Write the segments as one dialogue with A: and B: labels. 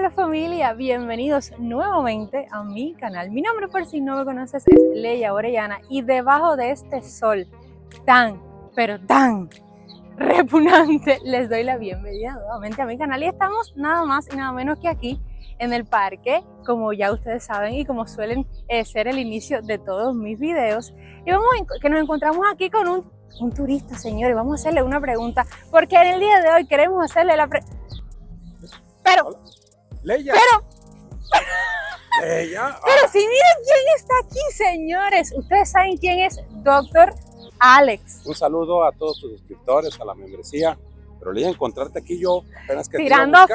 A: Hola familia, bienvenidos nuevamente a mi canal. Mi nombre, por si no me conoces, es Leia Orellana y debajo de este sol tan, pero tan repugnante, les doy la bienvenida nuevamente a mi canal y estamos nada más y nada menos que aquí en el parque, como ya ustedes saben y como suelen ser el inicio de todos mis videos. Y que nos encontramos aquí con un turista, señores. Vamos a hacerle una pregunta, porque en el día de hoy queremos hacerle la pregunta.
B: Leia. Leia.
A: Pero si miren quién está aquí, señores. Ustedes saben quién es Dr. Alex.
B: Un saludo a todos tus suscriptores, a la membresía. Pero Leia, encontrarte aquí yo apenas que
A: tirando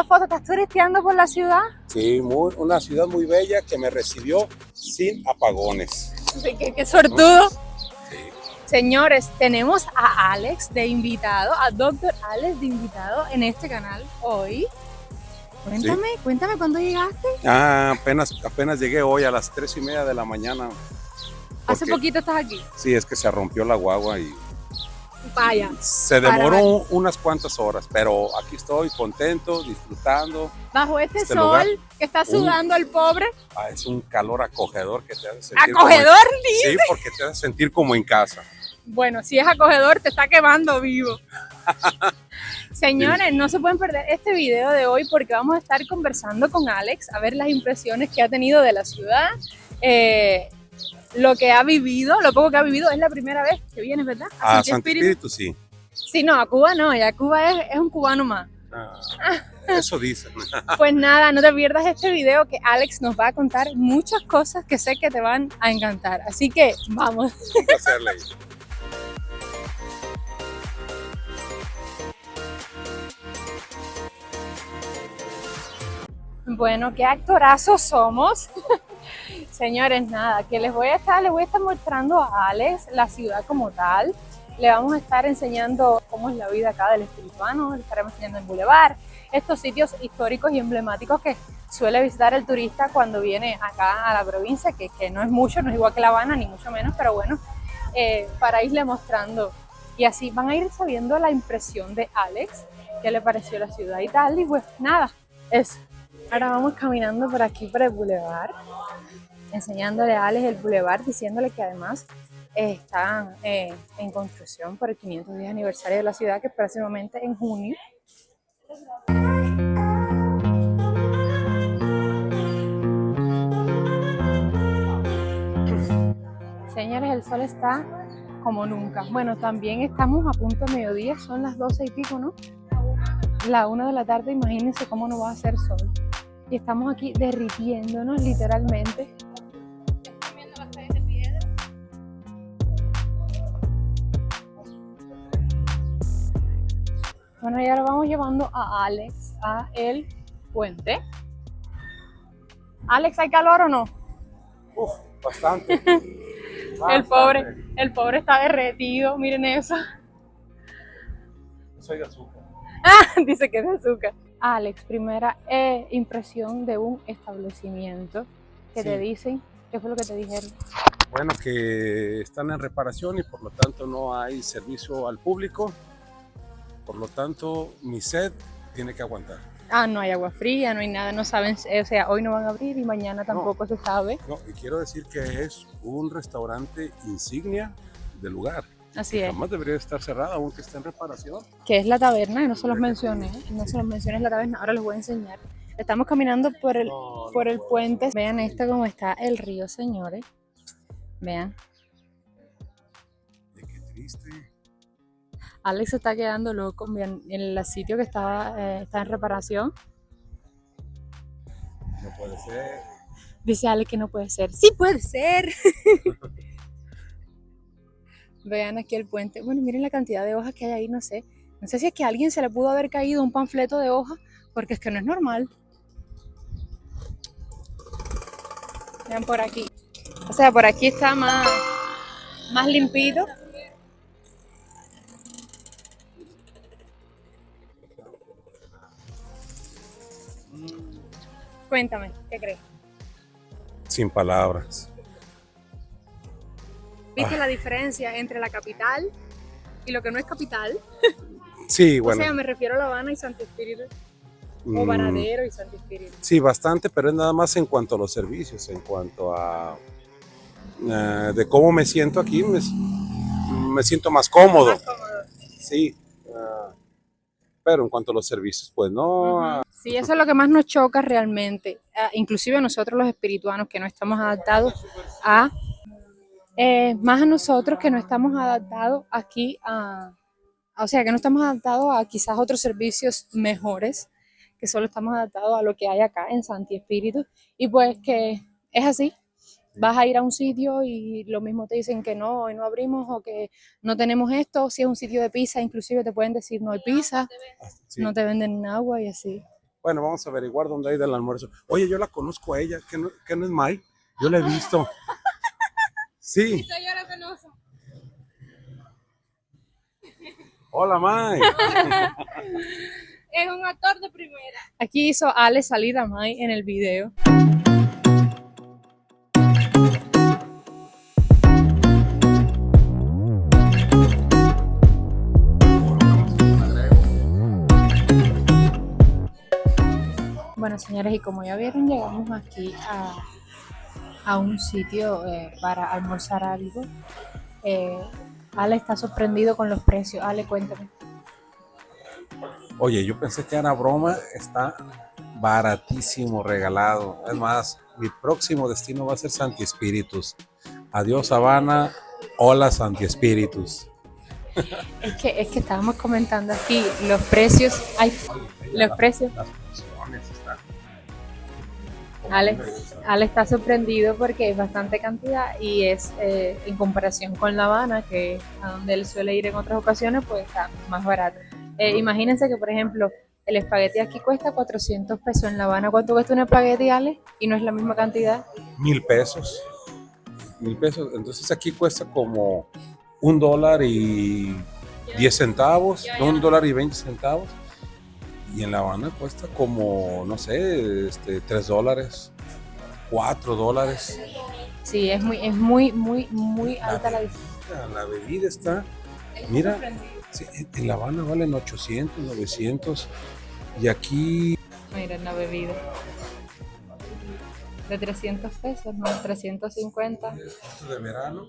A: fotos, ¿estás turisteando por la ciudad?
B: Sí, una ciudad muy bella que me recibió sin apagones.
A: Sí, qué sortudo.
B: Sí.
A: Señores, tenemos a Alex de invitado, a Dr. Alex de invitado en este canal hoy. Cuéntame cuándo llegaste.
B: Apenas llegué hoy a las 3:30 de la mañana.
A: Hace poquito estás aquí.
B: Sí, es que se rompió la guagua y
A: vaya.
B: Se demoró unas cuantas horas, pero aquí estoy contento, disfrutando.
A: Bajo este sol
B: lugar,
A: que está sudando el pobre.
B: Es un calor acogedor que te hace sentir.
A: ¿Acogedor?
B: Sí, porque te hace sentir como en casa.
A: Bueno, si es acogedor, te está quemando vivo. Señores, no se pueden perder este video de hoy porque vamos a estar conversando con Alex, a ver las impresiones que ha tenido de la ciudad, lo que ha vivido, lo poco que ha vivido. Es la primera vez que vienes, ¿verdad?
B: A Santo Espíritu, sí.
A: Sí, no, a Cuba no, ya Cuba es un cubano más.
B: Eso dicen.
A: Pues nada, no te pierdas este video que Alex nos va a contar muchas cosas que sé que te van a encantar. Así que vamos.
B: Un placer, Leia.
A: Bueno, qué actorazos somos. Señores, nada, que les voy a estar mostrando a Alex la ciudad como tal. Le vamos a estar enseñando cómo es la vida acá del espirituano, le estaremos enseñando el bulevar, estos sitios históricos y emblemáticos que suele visitar el turista cuando viene acá a la provincia, que no es mucho, no es igual que La Habana, ni mucho menos, pero bueno, para irle mostrando. Y así van a ir sabiendo la impresión de Alex, qué le pareció la ciudad y tal, y pues nada, eso. Ahora vamos caminando por aquí, por el bulevar, enseñándole a Alex el bulevar, diciéndole que además está en construcción por el 510 aniversario de la ciudad, que es próximamente en junio. Señores, el sol está como nunca. Bueno, también estamos a punto de mediodía, son las 12 y pico, ¿no? La 1 de la tarde, imagínense cómo no va a hacer sol. Y estamos aquí derritiéndonos literalmente. ¿Están viendo las calles de piedra? Bueno, ya lo vamos llevando a Alex a el puente. Alex, ¿hay calor o no?
B: Bastante.
A: El pobre está derretido, miren eso.
B: Soy de azúcar.
A: Dice que es de azúcar. Alex, primera impresión de un establecimiento que te dicen. ¿Qué fue lo que te dijeron?
B: Bueno, que están en reparación y por lo tanto no hay servicio al público. Por lo tanto, mi sed tiene que aguantar.
A: No hay agua fría, no hay nada, no saben, o sea, hoy no van a abrir y mañana tampoco se sabe.
B: No, y quiero decir que es un restaurante insignia del lugar.
A: Así es.
B: Jamás debería estar cerrada, aunque esté en reparación.
A: Que es la taberna, y no se los mencioné, es la taberna, ahora les voy a enseñar. Estamos caminando por el puente. Vean esto cómo está el río, señores. Vean.
B: Qué triste.
A: Alex se está quedando loco. Vean, el sitio que está en reparación.
B: No puede ser.
A: Dice Alex que no puede ser. ¡Sí puede ser! Vean aquí el puente. Bueno, miren la cantidad de hojas que hay ahí, no sé. No sé si es que a alguien se le pudo haber caído un panfleto de hojas, porque es que no es normal. Vean por aquí. O sea, por aquí está más limpito. Cuéntame, ¿qué crees?
B: Sin palabras.
A: ¿Viste la diferencia entre la capital y lo que no es capital?
B: Sí, bueno.
A: O sea, me refiero a La Habana y Santo Espíritu. O Varadero y Santi Espíritu.
B: Sí, bastante, pero es nada más en cuanto a los servicios, en cuanto a de cómo me siento aquí, me siento más cómodo.
A: Más cómodo.
B: Sí, pero en cuanto a los servicios, pues no.
A: Sí, eso es lo que más nos choca realmente. Inclusive nosotros los espirituanos que no estamos adaptados a, más a nosotros que no estamos adaptados aquí o sea, que no estamos adaptados a quizás otros servicios mejores, que solo estamos adaptados a lo que hay acá en Santi Espíritu. Y pues que es así. Vas a ir a un sitio y lo mismo te dicen que no, hoy no abrimos o que no tenemos esto. Si es un sitio de pizza, inclusive te pueden decir no hay pizza,
B: Sí.
A: no te venden agua y así.
B: Bueno, vamos a averiguar dónde hay del almuerzo. Oye, yo la conozco a ella, que no es Mai. Yo la he visto. Sí.
A: Yo la conozco.
B: Hola, Mai.
A: Es un actor de primera. Aquí hizo Ale salir a Mai en el video. Bueno, señores, y como ya vieron, llegamos aquí a un sitio para almorzar algo. Ale está sorprendido con los precios. Ale, cuéntame.
B: Oye, yo pensé que era broma, está baratísimo, regalado. Es más, mi próximo destino va a ser Santi Espíritus. Adiós, Habana. Hola, Santi Espíritus.
A: Es que estábamos comentando aquí los precios. Los precios.
B: Las porciones están.
A: Ale está sorprendido porque es bastante cantidad y es en comparación con La Habana, que a donde él suele ir en otras ocasiones, pues está más barato. Imagínense que, por ejemplo, el espagueti aquí cuesta 400 pesos. En La Habana, ¿cuánto cuesta un espagueti, Ale? Y no es la misma cantidad.
B: 1,000 pesos. 1,000 pesos. Entonces aquí cuesta como $1.10, no, $1.20. Y en La Habana cuesta como, no sé, $3, $4.
A: Sí, es muy alta la diferencia.
B: La bebida está, mira, sí, en La Habana valen 800, 900 y aquí
A: Mira la bebida. De 300 pesos, no, 350.
B: de verano,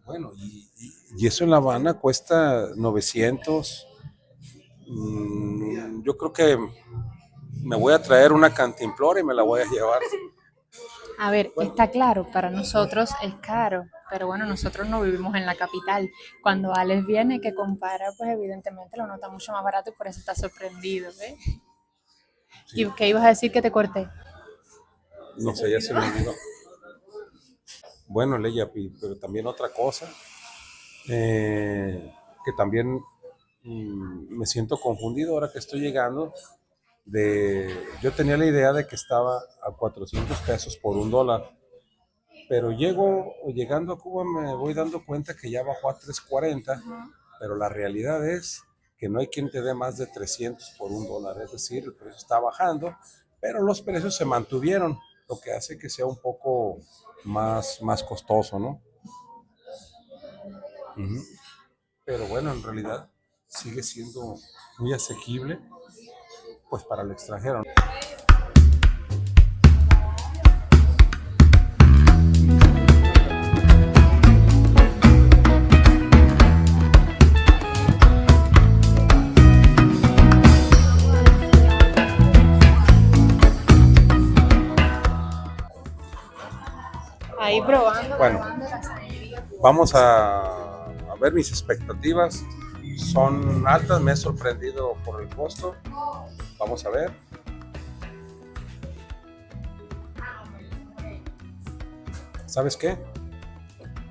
B: bueno, y eso en La Habana cuesta 900. Yo creo que me voy a traer una cantimplora y me la voy a llevar.
A: A ver, está claro, para nosotros es caro, pero bueno, nosotros no vivimos en la capital. Cuando Alex viene que compara, pues evidentemente lo nota mucho más barato y por eso está sorprendido, ¿ves?
B: Sí.
A: ¿Y qué ibas a decir que te corté?
B: No sé, ya se me olvidó. Bueno, Leia, pero también otra cosa, que también me siento confundido ahora que estoy llegando. Yo tenía la idea de que estaba a 400 pesos por $1, pero llegando a Cuba me voy dando cuenta que ya bajó a 3.40, pero la realidad es que no hay quien te dé más de 300 por $1, es decir, el precio está bajando, pero los precios se mantuvieron, lo que hace que sea un poco más costoso, ¿no? Uh-huh. Pero bueno, en realidad sigue siendo muy asequible, pues para el extranjero.
A: Ahí probando.
B: Bueno, vamos a ver mis expectativas. Son altas, me he sorprendido por el costo. Vamos a ver. ¿Sabes qué?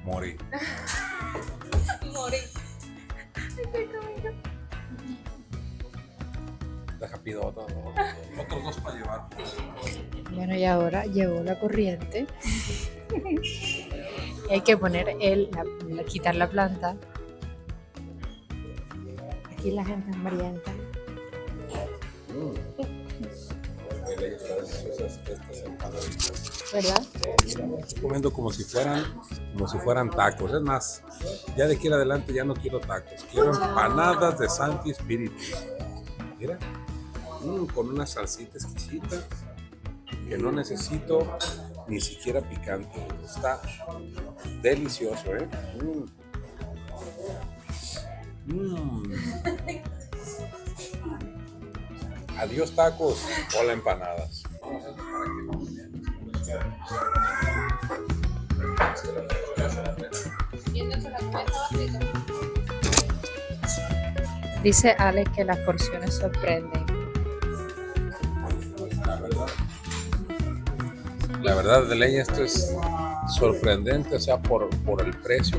B: Morí. Deja, pido otros 2 para llevar.
A: Bueno, y ahora llegó la corriente. Y hay que poner quitar la planta. Aquí la gente hambrienta. ¿Verdad?
B: Estoy comiendo como si fueran tacos. Es más, ya de aquí en adelante ya no quiero tacos. Quiero empanadas de Santi Espíritu. Mira. con una salsita exquisita que no necesito ni siquiera picante. Está delicioso, ¿eh? Adiós tacos, hola empanadas.
A: Dice Alex que las porciones sorprenden.
B: La verdad, de ley, esto es sorprendente, o sea, por el precio.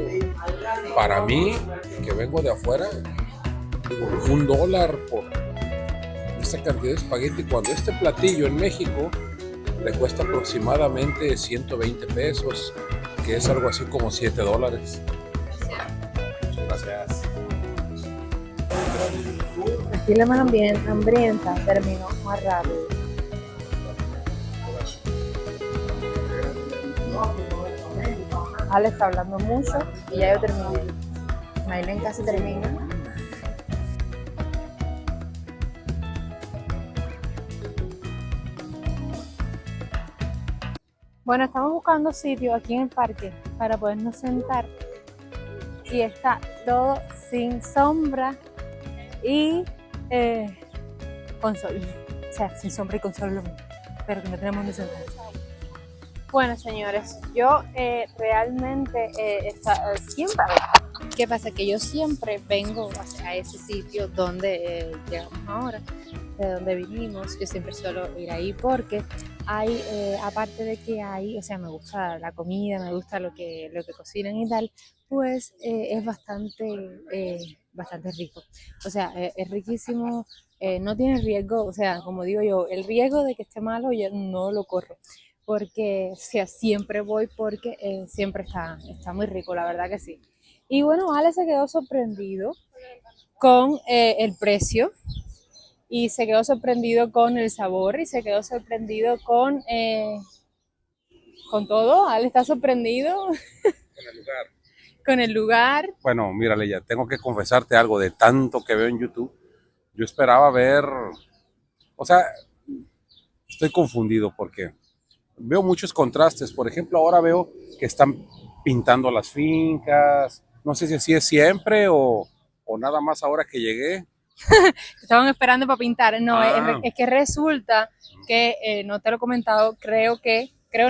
B: Para mí, que vengo de afuera, digo, $1 por esta cantidad de espagueti, cuando este platillo en México le cuesta aproximadamente 120 pesos, que es algo así como $7. Muchas gracias.
A: Aquí la más hambrienta terminó más rápido. Ale está hablando mucho y ya yo terminé. Maylen casi termina. Bueno, estamos buscando sitio aquí en el parque para podernos sentar. Y está todo sin sombra y con sol. O sea, sin sombra y con sol lo mismo. Pero que no tenemos ni sentar. Bueno, señores, yo realmente siempre, ¿qué pasa? Que yo siempre vengo a ese sitio donde llegamos ahora, de donde vinimos. Yo siempre suelo ir ahí porque hay, aparte de que hay, o sea, me gusta la comida, me gusta lo que cocinan y tal, pues es bastante rico. O sea, es riquísimo, no tiene riesgo, o sea, como digo yo, el riesgo de que esté malo yo no lo corro. Porque, o sea, siempre voy porque siempre está muy rico, la verdad que sí. Y bueno, Ale se quedó sorprendido con el precio y se quedó sorprendido con el sabor y se quedó sorprendido con todo. Ale está sorprendido
B: Con el lugar.
A: con el lugar.
B: Bueno, mira, Leia, tengo que confesarte algo de tanto que veo en YouTube. Yo esperaba ver, o sea, estoy confundido porque veo muchos contrastes. Por ejemplo, ahora veo que están pintando las fincas. No sé si así es siempre o nada más ahora que llegué.
A: Estaban esperando para pintar. No,
B: Ah.
A: es que resulta que, no te lo he comentado, creo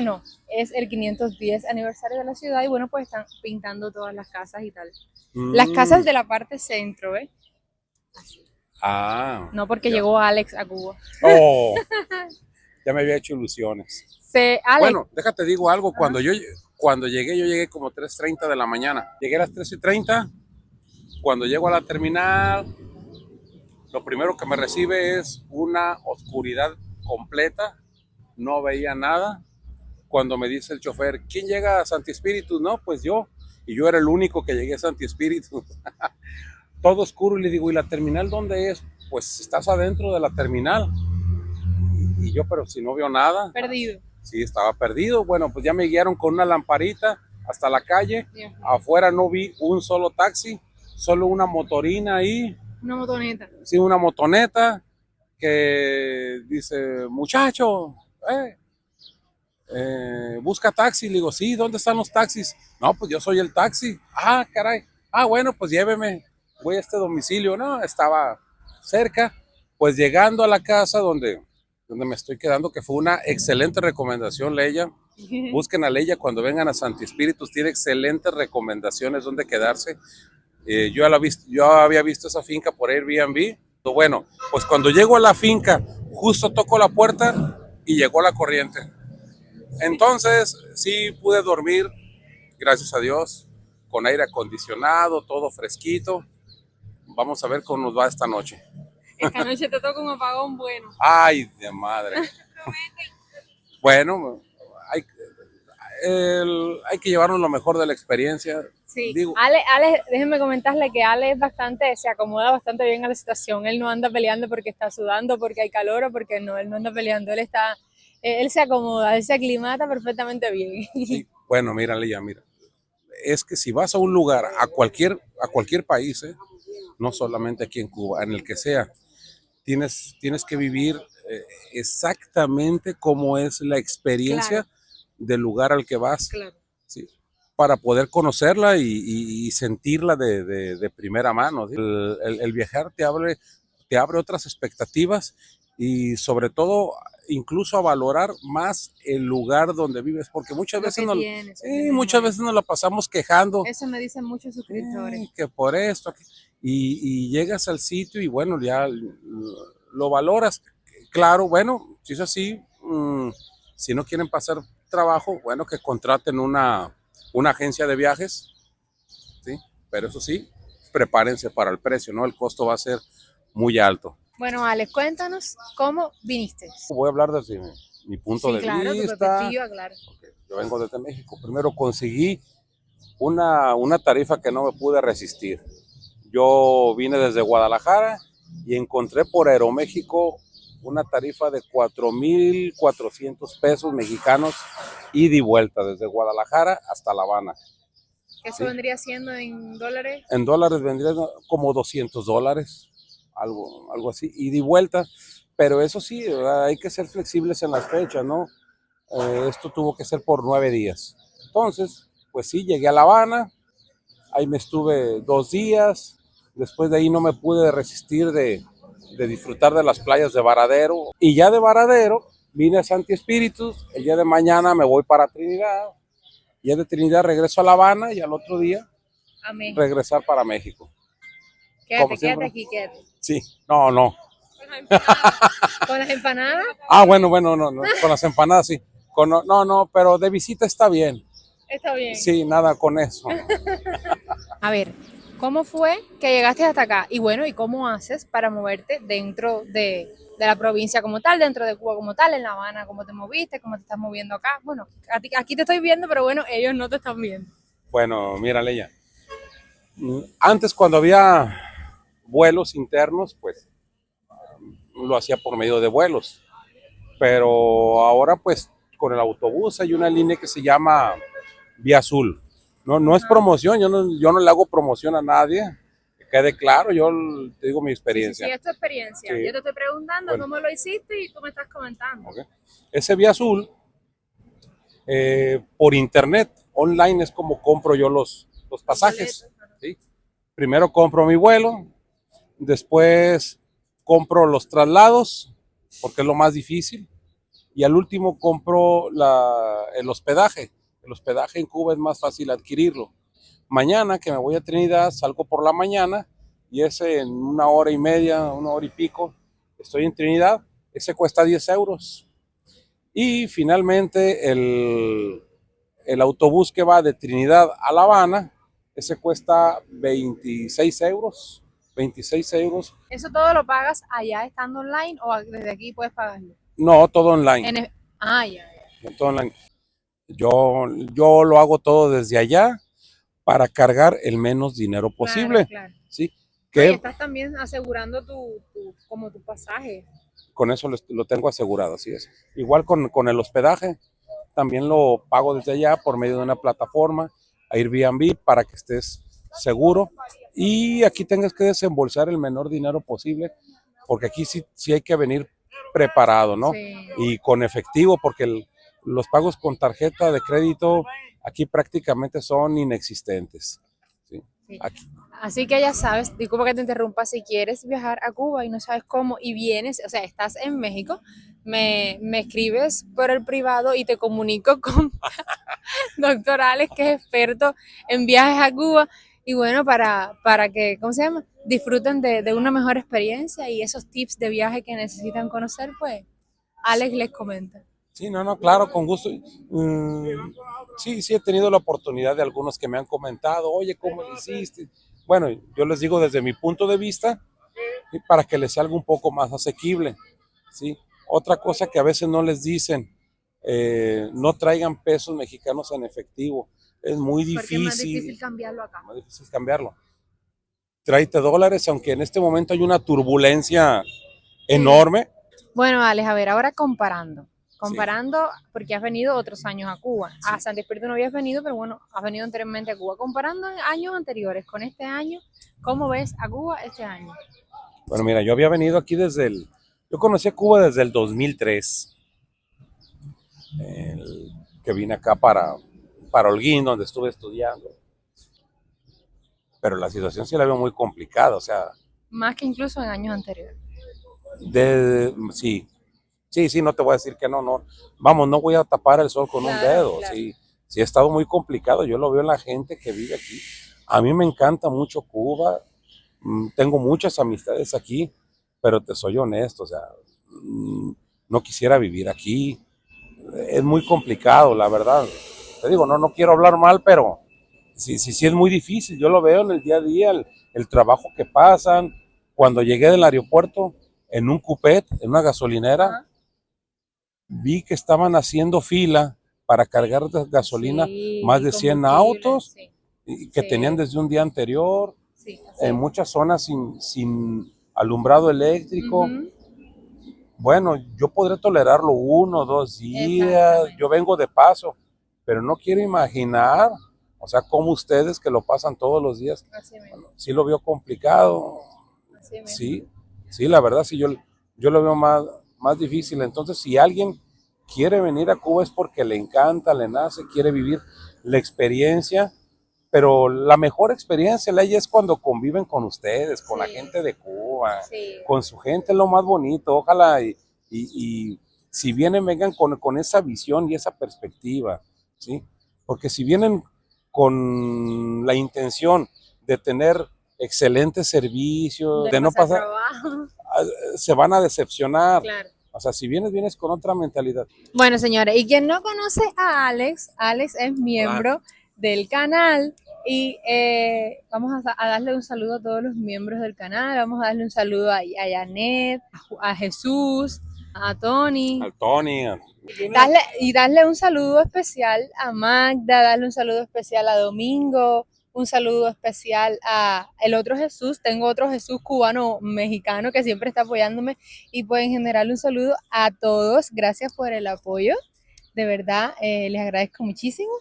A: no, es el 510 aniversario de la ciudad y bueno, pues están pintando todas las casas y tal. Las casas de la parte centro, ¿eh?
B: Ah.
A: No porque
B: ya.
A: llegó Alex a Cuba.
B: Oh, ya me había hecho ilusiones.
A: Alex,
B: Bueno, déjate digo algo. Cuando llegué como 3:30 de la mañana. Llegué a las 3:30. Cuando llego a la terminal, lo primero que me recibe es una oscuridad completa. No veía nada. Cuando me dice el chofer, ¿quién llega a Santi Espíritu? No, pues yo. Y yo era el único que llegué a Santi Espíritu. Todo oscuro. Y le digo, ¿y la terminal dónde es? Pues estás adentro de la terminal. Y yo, pero si no veo nada.
A: perdido.
B: Sí, estaba perdido. Bueno, pues ya me guiaron con una lamparita hasta la calle.
A: Dios.
B: Afuera no vi un solo taxi, solo una motorina ahí.
A: Una motoneta.
B: Sí, una motoneta que dice, muchacho, busca taxi. Le digo, sí, ¿dónde están los taxis? No, pues yo soy el taxi. Ah, caray. Ah, bueno, pues lléveme. Voy a este domicilio. No, estaba cerca. Pues llegando a la casa donde me estoy quedando, que fue una excelente recomendación, Leia. Busquen a Leia cuando vengan a Santi Espíritus, tiene excelentes recomendaciones donde quedarse. Yo había visto esa finca por Airbnb. Bueno, pues cuando llego a la finca, justo toco la puerta y llegó la corriente. Entonces, sí pude dormir, gracias a Dios, con aire acondicionado, todo fresquito. Vamos a ver cómo nos va esta noche.
A: Esta noche te toca un apagón bueno.
B: Ay, de madre. Bueno, hay que llevarnos lo mejor de la experiencia.
A: Sí,
B: Digo,
A: Ale, déjenme comentarle que Ale se acomoda bastante bien a la situación. Él no anda peleando porque está sudando, porque hay calor o porque no, él no anda peleando. Él se acomoda, él se aclimata perfectamente bien.
B: sí, bueno, mira, Leia, mira. Es que si vas a un lugar, a cualquier país, no solamente aquí en Cuba, en el que sea, tienes que vivir exactamente cómo es la experiencia
A: Claro,
B: del lugar al que vas,
A: claro.
B: ¿sí? Para poder conocerla y sentirla de primera mano, ¿sí? El viajar te abre otras expectativas y sobre todo incluso a valorar más el lugar donde vives, porque
A: Lo que tienes,
B: sí,
A: ¿entiendes?
B: muchas veces nos la pasamos quejando,
A: Eso me dicen muchos suscriptores.
B: que por esto, y llegas al sitio y bueno, ya lo valoras. Claro, bueno, si es así, si no quieren pasar trabajo, bueno, que contraten una agencia de viajes, ¿sí? Pero eso sí, prepárense para el precio, ¿no? El costo va a ser muy alto.
A: Bueno, Alex, cuéntanos cómo viniste.
B: Voy a hablar desde mi punto
A: Sí,
B: de
A: claro, tu
B: vista.
A: perspectiva, claro.
B: Okay, yo vengo desde México. Primero conseguí una tarifa que no me pude resistir. Yo vine desde Guadalajara y encontré por Aeroméxico una tarifa de 4,400 pesos mexicanos ida y vuelta desde Guadalajara hasta La Habana.
A: ¿Eso
B: ¿Sí?
A: vendría siendo en dólares?
B: En dólares vendría como $200, algo así, ida y vuelta. Pero eso sí, hay que ser flexibles en las fechas, ¿no? Esto tuvo que ser por 9 días. Entonces, pues sí, llegué a La Habana, ahí me estuve 2 días, después de ahí no me pude resistir de disfrutar de las playas de Varadero, y ya de Varadero vine a Santi Espíritus, el día de mañana me voy para Trinidad, ya de Trinidad regreso a La Habana y al otro día
A: A México.
B: regresar para México. Como
A: Quédate, quédate
B: siempre.
A: aquí, quédate.
B: Sí, no.
A: ¿Con las empanadas?
B: Bueno, no, con las empanadas sí. No, pero de visita está bien.
A: Está bien.
B: Sí, nada con eso.
A: A ver, ¿cómo fue que llegaste hasta acá? Y bueno, ¿y cómo haces para moverte dentro de la provincia como tal, dentro de Cuba como tal, en La Habana, cómo te moviste, cómo te estás moviendo acá? Bueno, aquí te estoy viendo, pero bueno, ellos no te están viendo.
B: Bueno, mira, Leia, antes cuando había vuelos internos, pues lo hacía por medio de vuelos, pero ahora pues con el autobús hay una línea que se llama Vía Azul. No es promoción, yo no le hago promoción a nadie, que quede claro, yo te digo mi
A: Sí,
B: experiencia.
A: es tu experiencia.
B: Sí,
A: Yo te estoy preguntando
B: bueno,
A: cómo lo hiciste y tú me estás comentando.
B: okay. Ese Vía Azul, por internet, online, es como compro yo los pasajes. ¿Sí? Primero compro mi vuelo, después compro los traslados, porque es lo más difícil, y al último compro el hospedaje. El hospedaje en Cuba es más fácil adquirirlo. Mañana que me voy a Trinidad, salgo por la mañana y ese en 1 hora y media, 1 hora y pico, estoy en Trinidad, ese cuesta 10 euros. Y finalmente el autobús que va de Trinidad a La Habana, ese cuesta 26 euros. 26 euros.
A: ¿Eso todo lo pagas allá estando online o desde aquí puedes pagarlo?
B: No, todo online.
A: Ya.
B: Todo online. Yo lo hago todo desde allá para cargar el menos dinero
A: Claro,
B: posible.
A: claro.
B: ¿Sí?
A: No, y
B: Que
A: estás también asegurando como tu pasaje.
B: con eso lo tengo asegurado, así es. Igual con el hospedaje, también lo pago desde allá por medio de una plataforma, Airbnb, para que estés seguro y aquí tengas que desembolsar el menor dinero posible, porque aquí sí hay que venir preparado, ¿no?
A: Sí.
B: Y con efectivo, porque los pagos con tarjeta de crédito aquí prácticamente son inexistentes. ¿Sí?
A: Sí.
B: Aquí.
A: Así que ya sabes, disculpa que te interrumpa, si quieres viajar a Cuba y no sabes cómo y vienes, o sea, estás en México, me escribes por el privado y te comunico con doctor Alex, que es experto en viajes a Cuba. Y bueno, para que, ¿cómo se llama? Disfruten de una mejor experiencia y esos tips de viaje que necesitan conocer, pues Alex les comenta.
B: Sí, no, claro, con gusto. Sí he tenido la oportunidad de algunos que me han comentado, oye, ¿cómo lo hiciste? Bueno, yo les digo desde mi punto de vista, ¿sí? Para que les salga un poco más asequible, ¿sí? Otra cosa que a veces no les dicen, no traigan pesos mexicanos en efectivo, es muy
A: Porque es más difícil
B: difícil,
A: cambiarlo acá.
B: muy difícil cambiarlo. Tráete dólares, aunque en este momento hay una turbulencia
A: Sí.
B: enorme.
A: Bueno, Alex, a ver, ahora comparando.
B: Sí,
A: Comparando, porque has venido otros años a Cuba.
B: sí.
A: A Santi Espíritu no habías venido, pero bueno, has venido anteriormente a Cuba. Comparando años anteriores con este año, ¿cómo ves a Cuba este año?
B: Bueno, mira, yo había venido aquí yo conocí a Cuba desde el 2003, que vine acá para Holguín, donde estuve estudiando. Pero la situación sí la veo muy complicada, o sea,
A: Más que incluso en años anteriores.
B: sí, sí, no te voy a decir que no, vamos, no voy a tapar el sol con un
A: Claro,
B: dedo,
A: claro.
B: sí ha estado muy complicado, yo lo veo en la gente que vive aquí. A mí me encanta mucho Cuba, tengo muchas amistades aquí, pero te soy honesto, o sea, no quisiera vivir aquí, es muy complicado, la verdad. Te digo, no quiero hablar mal, pero sí es muy difícil, yo lo veo en el día a día, el trabajo que pasan. Cuando llegué del aeropuerto, en un cupet, en una gasolinera,
A: Ajá.
B: vi que estaban haciendo fila para cargar de gasolina
A: Sí,
B: más
A: y
B: de 100
A: combustible,
B: autos
A: sí,
B: y que tenían
A: sí,
B: desde un día anterior,
A: sí, así
B: en
A: es.
B: muchas zonas sin alumbrado eléctrico.
A: Ujú,
B: Bueno, yo podré tolerarlo 1 o 2 días, yo
A: exactamente,
B: vengo de paso, pero no quiero imaginar, o sea, como ustedes que lo pasan todos los días,
A: así mismo,
B: bueno, sí lo veo complicado,
A: así mismo.
B: sí, sí, la verdad, sí, yo lo veo más difícil. Entonces, si alguien quiere venir a Cuba es porque le encanta, le nace, quiere vivir la experiencia, pero la mejor experiencia, Leia, es cuando conviven con ustedes, con la
A: Sí,
B: gente de Cuba,
A: sí,
B: con su gente, es lo más bonito. Ojalá y si vienen, vengan con esa visión y esa perspectiva, ¿sí? Porque si vienen con la intención de tener excelentes servicios,
A: de
B: de no
A: pasar
B: pasar,
A: trabajo,
B: se van a decepcionar.
A: claro.
B: O sea, si vienes con otra mentalidad.
A: Bueno, señores, y quien no conoce a Alex, Alex es
B: Hola.
A: miembro del canal y vamos a darle un saludo a todos los miembros del canal, vamos a darle un saludo a Janet, a Jesús, a Tony,
B: Al Tony.
A: darle un saludo especial a Magda, darle un saludo especial a Domingo, un saludo especial a el otro Jesús, tengo otro Jesús cubano mexicano que siempre está apoyándome y pues en general un saludo a todos, gracias por el apoyo, de verdad les agradezco muchísimo.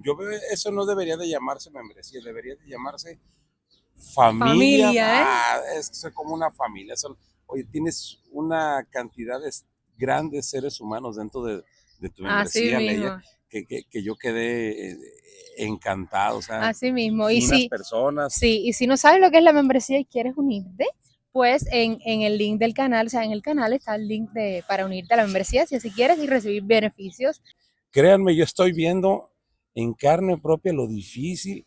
B: Yo veo, eso no debería de llamarse membresía, debería de llamarse familia.
A: Familia, ¿eh?
B: Es como una familia. Oye, tienes una cantidad de grandes seres humanos dentro de tu
A: Así
B: membresía, Leia,
A: mismo,
B: que yo quedé encantado. O sea,
A: así mismo.
B: finas personas.
A: Sí, y si no sabes lo que es la membresía y quieres unirte, pues en el link del canal, o sea, en el canal está el link para unirte a la membresía, si así quieres, y recibir beneficios.
B: Créanme, yo estoy viendo en carne propia lo difícil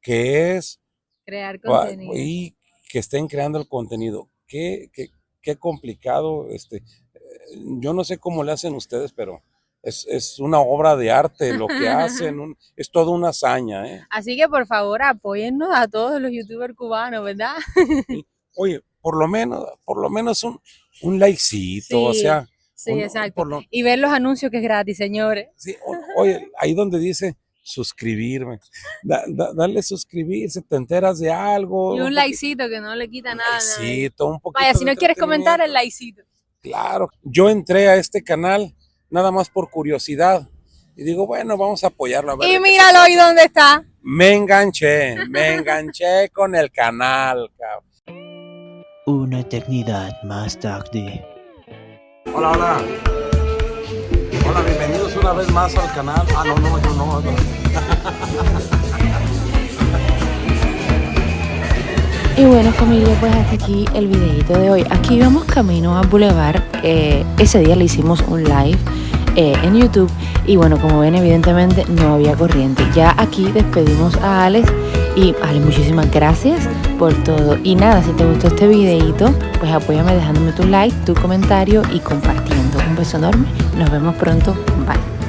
B: que es
A: Crear contenido.
B: y que estén creando el contenido. Qué complicado. Yo no sé cómo le hacen ustedes, pero es una obra de arte lo que hacen. Es toda una hazaña, ¿eh?
A: Así que por favor apóyennos a todos los youtubers cubanos, ¿verdad?
B: Sí. Oye, por lo menos un likecito, o
A: Sí,
B: sea,
A: sí, exacto.
B: por lo,
A: Y ver los anuncios que es gratis, señores.
B: sí, oye, ahí donde dice suscribirme, dale suscribirse, te enteras de algo,
A: Y un likecito que no le quita nada a nadie.
B: likecito, un poquito
A: Vaya, si
B: de
A: no quieres comentar, el
B: entretenimiento.
A: likecito.
B: Claro, yo entré a este canal nada más por curiosidad y digo, bueno, vamos a apoyarlo a ver
A: Y
B: de qué se
A: míralo, ¿y
B: trata.
A: dónde está?
B: Me enganché con el canal, cabrón.
C: Una eternidad más tarde.
B: Hola, hola. Hola, bienvenidos una vez más al canal. Yo no.
D: Y bueno familia, pues hasta aquí el videito de hoy. Aquí vamos camino a Boulevard. Ese día le hicimos un live en YouTube y bueno, como ven evidentemente no había corriente. Ya aquí despedimos a Alex y Alex, muchísimas gracias por todo. Y nada, si te gustó este videito, pues apóyame dejándome tu like, tu comentario y compartiendo. Un beso enorme, nos vemos pronto, bye.